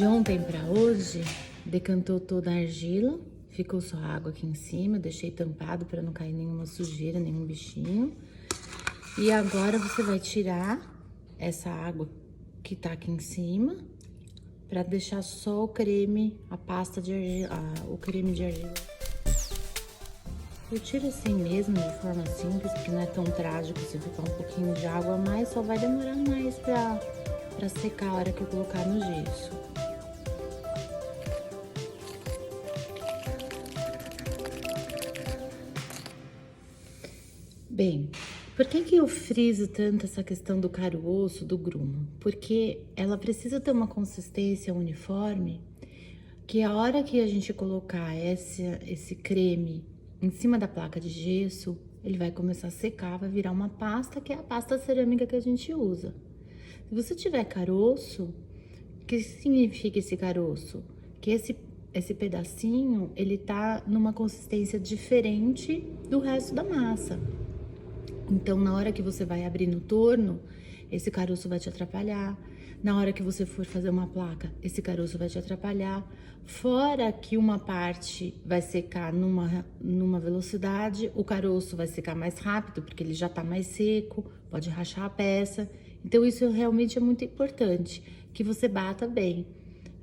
De ontem para hoje, decantou toda a argila, ficou só água aqui em cima, eu deixei tampado para não cair nenhuma sujeira, nenhum bichinho. E agora você vai tirar essa água que tá aqui em cima, para deixar só o creme, a pasta de argila, o creme de argila. Eu tiro assim mesmo, de forma simples, porque não é tão trágico se ficar um pouquinho de água a mais, só vai demorar mais pra secar a hora que eu colocar no gesso. Bem, por que eu friso tanto essa questão do caroço, do grumo? Porque ela precisa ter uma consistência uniforme, que a hora que a gente colocar esse creme em cima da placa de gesso, ele vai começar a secar, vai virar uma pasta, que é a pasta cerâmica que a gente usa. Se você tiver caroço, o que significa esse caroço? Que esse pedacinho, ele tá numa consistência diferente do resto da massa. Então, na hora que você vai abrir no torno, esse caroço vai te atrapalhar. Na hora que você for fazer uma placa, esse caroço vai te atrapalhar. Fora que uma parte vai secar numa velocidade, o caroço vai secar mais rápido, porque ele já tá mais seco, pode rachar a peça. Então, isso realmente é muito importante, que você bata bem.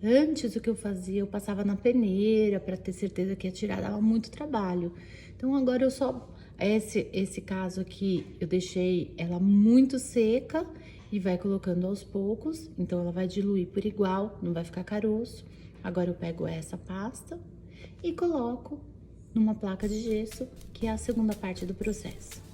Antes, o que eu fazia, eu passava na peneira para ter certeza que ia tirar, dava muito trabalho. Então, agora eu só... Esse caso aqui, eu deixei ela muito seca e vai colocando aos poucos. Então, ela vai diluir por igual, não vai ficar caroço. Agora, eu pego essa pasta e coloco numa placa de gesso, que é a segunda parte do processo.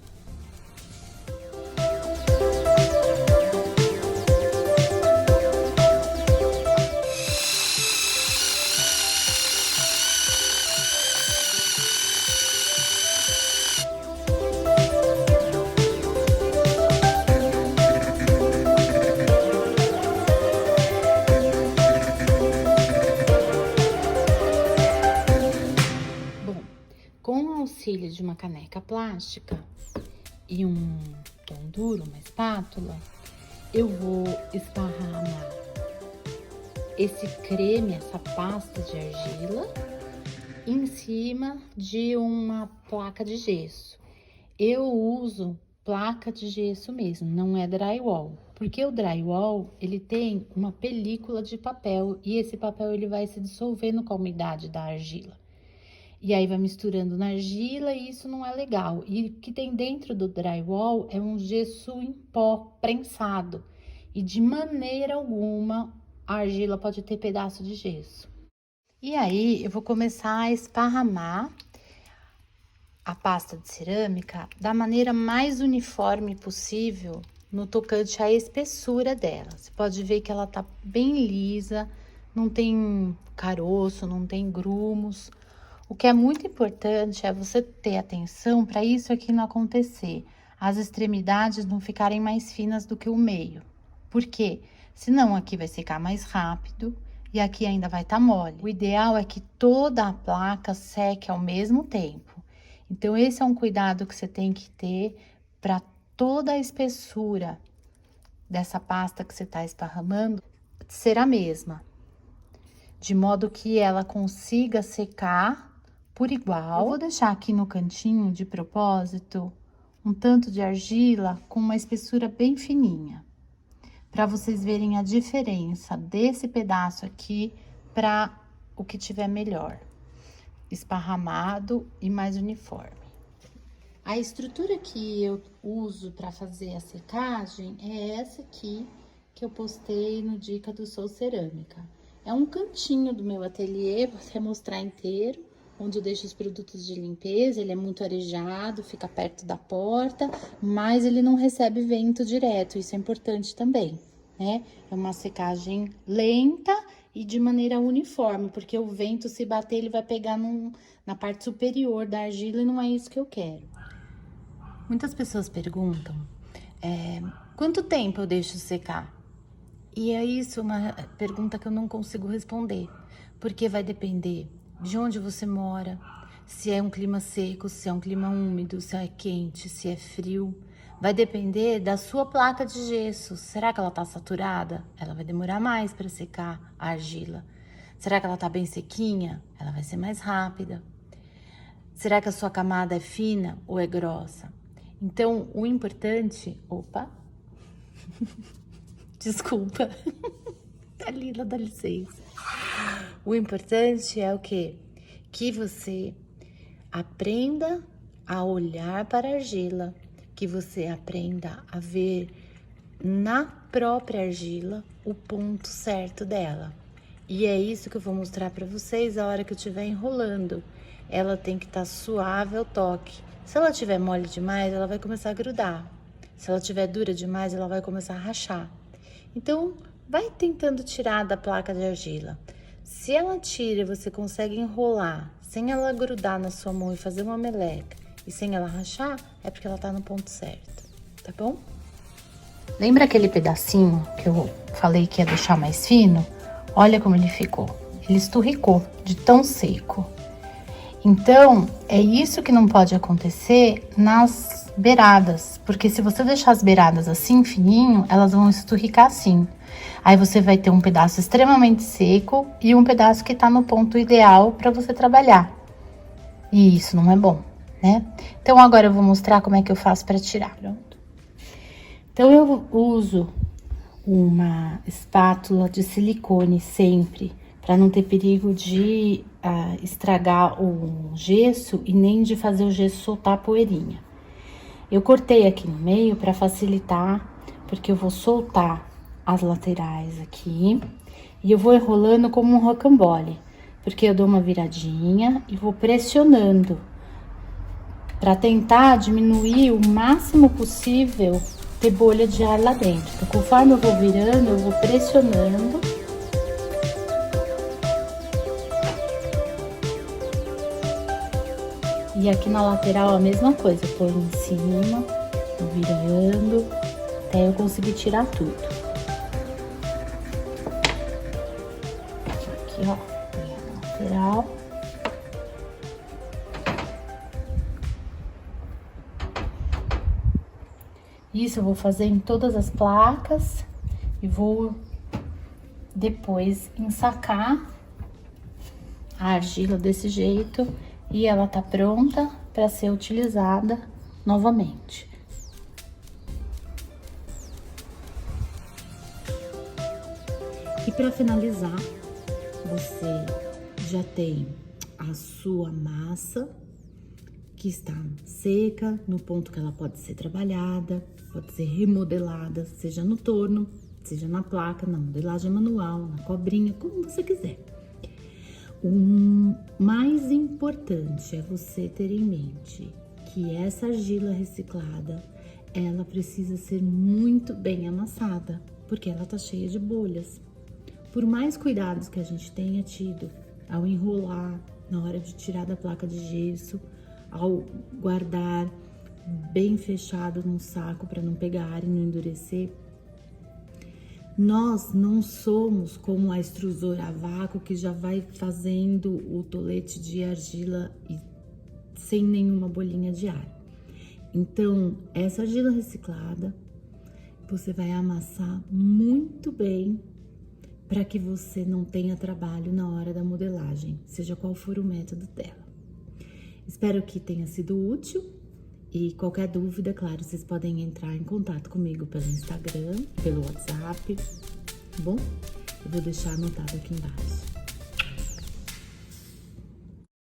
Com o auxílio de uma caneca plástica e um pão duro, uma espátula, eu vou esparramar esse creme, essa pasta de argila, em cima de uma placa de gesso. Eu uso placa de gesso mesmo, não é drywall, porque o drywall, ele tem uma película de papel e esse papel ele vai se dissolvendo com a umidade da argila. E aí vai misturando na argila e isso não é legal. E o que tem dentro do drywall é um gesso em pó prensado. E de maneira alguma a argila pode ter pedaço de gesso. E aí eu vou começar a esparramar a pasta de cerâmica da maneira mais uniforme possível no tocante à espessura dela. Você pode ver que ela tá bem lisa, não tem caroço, não tem grumos. O que é muito importante é você ter atenção para isso aqui não acontecer, as extremidades não ficarem mais finas do que o meio. Por quê? Senão aqui vai secar mais rápido e aqui ainda vai estar mole. O ideal é que toda a placa seque ao mesmo tempo. Então, esse é um cuidado que você tem que ter para toda a espessura dessa pasta que você está esparramando ser a mesma, de modo que ela consiga secar por igual. Eu vou deixar aqui no cantinho, de propósito, um tanto de argila com uma espessura bem fininha, para vocês verem a diferença desse pedaço aqui para o que tiver melhor, esparramado e mais uniforme. A estrutura que eu uso para fazer a secagem é essa aqui, que eu postei no Dica do Sou Cerâmica. É um cantinho do meu ateliê, vou até mostrar inteiro, onde eu deixo os produtos de limpeza. Ele é muito arejado, fica perto da porta, mas ele não recebe vento direto, isso é importante também, né? É uma secagem lenta e de maneira uniforme, porque o vento, se bater, ele vai pegar na parte superior da argila e não é isso que eu quero. Muitas pessoas perguntam, quanto tempo eu deixo secar? E é isso uma pergunta que eu não consigo responder, porque vai depender de onde você mora, se é um clima seco, se é um clima úmido, se é quente, se é frio. vai depender da sua placa de gesso. Será que ela tá saturada? Ela vai demorar mais para secar a argila. Será que ela tá bem sequinha? Ela vai ser mais rápida. Será que a sua camada é fina ou é grossa? Então, o importante... Opa! Desculpa. Dalila, dá licença. O importante é o quê? Que você aprenda a olhar para a argila, que você aprenda a ver na própria argila o ponto certo dela. E é isso que eu vou mostrar para vocês a hora que eu estiver enrolando. Ela tem que estar suave ao toque. Se ela estiver mole demais, ela vai começar a grudar. Se ela estiver dura demais, ela vai começar a rachar. Então, vai tentando tirar da placa de argila. Se ela tira e você consegue enrolar sem ela grudar na sua mão e fazer uma meleca e sem ela rachar, é porque ela tá no ponto certo, tá bom? Lembra aquele pedacinho que eu falei que ia deixar mais fino? Olha como ele ficou. Ele esturricou de tão seco. Então, é isso que não pode acontecer nas beiradas, porque se você deixar as beiradas assim, fininho, elas vão esturricar assim. Aí você vai ter um pedaço extremamente seco e um pedaço que tá no ponto ideal para você trabalhar. E isso não é bom, né? Então, agora eu vou mostrar como é que eu faço para tirar. Pronto. Então, eu uso uma espátula de silicone sempre, para não ter perigo de estragar o gesso e nem de fazer o gesso soltar a poeirinha. Eu cortei aqui no meio para facilitar, porque eu vou soltar as laterais aqui e eu vou enrolando como um rocambole, porque eu dou uma viradinha e vou pressionando para tentar diminuir o máximo possível ter bolha de ar lá dentro. Então, conforme eu vou virando, eu vou pressionando. E aqui na lateral a mesma coisa, eu ponho em cima, vou virando, até eu conseguir tirar tudo. Aqui, ó, na lateral. Isso eu vou fazer em todas as placas e vou depois ensacar a argila desse jeito e ela tá pronta para ser utilizada novamente. E para finalizar, você já tem a sua massa que está seca, no ponto que ela pode ser trabalhada, pode ser remodelada, seja no torno, seja na placa, na modelagem manual, na cobrinha, como você quiser. O mais importante é você ter em mente que essa argila reciclada, ela precisa ser muito bem amassada, porque ela tá cheia de bolhas. Por mais cuidados que a gente tenha tido ao enrolar, na hora de tirar da placa de gesso, ao guardar bem fechado num saco para não pegar ar e não endurecer, nós não somos como a extrusora a vácuo que já vai fazendo o tolete de argila e sem nenhuma bolinha de ar. Então, essa argila reciclada, você vai amassar muito bem para que você não tenha trabalho na hora da modelagem, seja qual for o método dela. Espero que tenha sido útil e qualquer dúvida, claro, vocês podem entrar em contato comigo pelo Instagram, pelo WhatsApp, tá bom? Eu vou deixar anotado aqui embaixo.